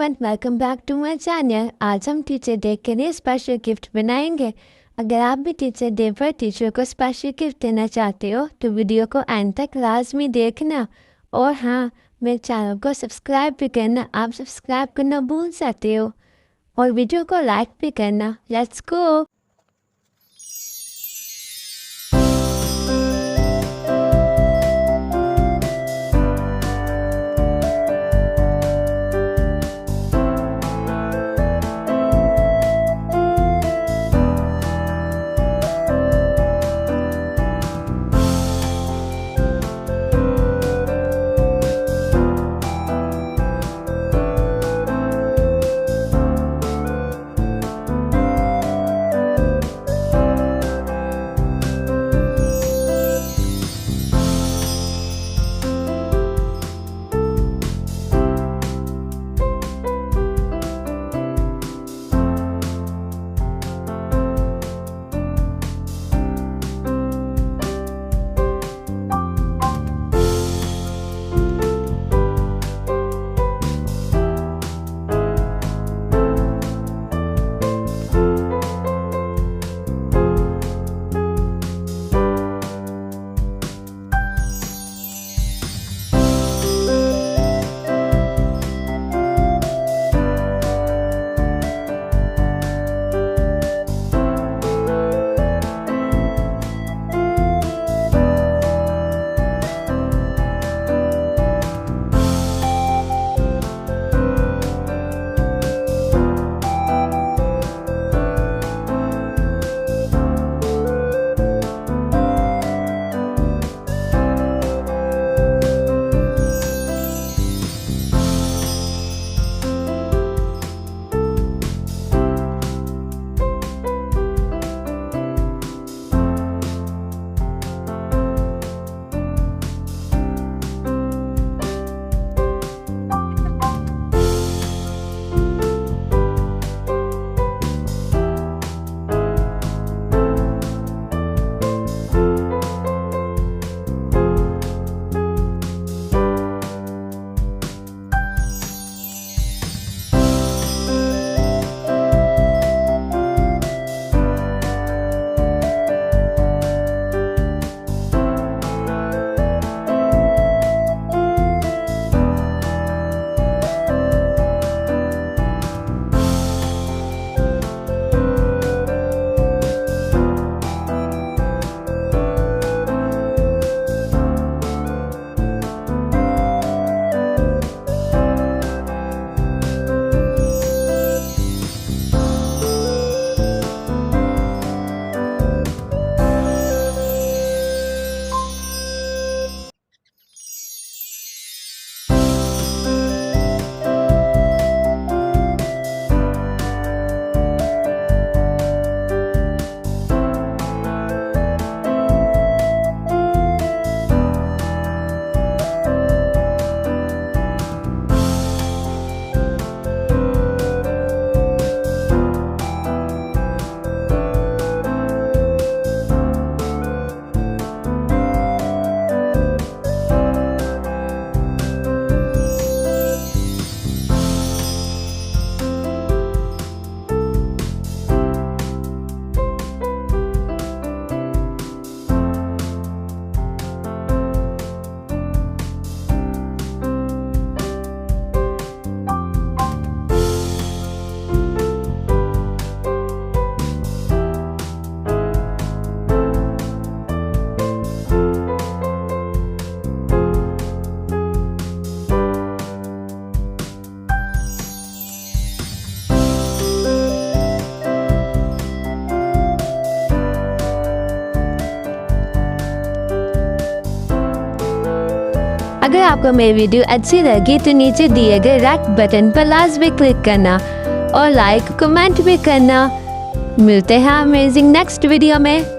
Everyone, welcome back to my channel. आज हम teacher day के लिए स्पेशल गिफ्ट बनाएंगे। अगर आप भी टीचर डे पर टीचर को स्पेशल गिफ्ट देना चाहते हो तो वीडियो को एंड तक लाजमी देखना। और हाँ, मेरे चैनल को सब्सक्राइब भी करना। आप सब्सक्राइब करना भूल सकते हो और वीडियो को लाइक भी करना। Let's go. अगर आपको मेरी वीडियो अच्छी लगी तो नीचे दिए गए रेड बटन पर लाजमी क्लिक करना और लाइक कमेंट भी करना। मिलते हैं अमेजिंग नेक्स्ट वीडियो में।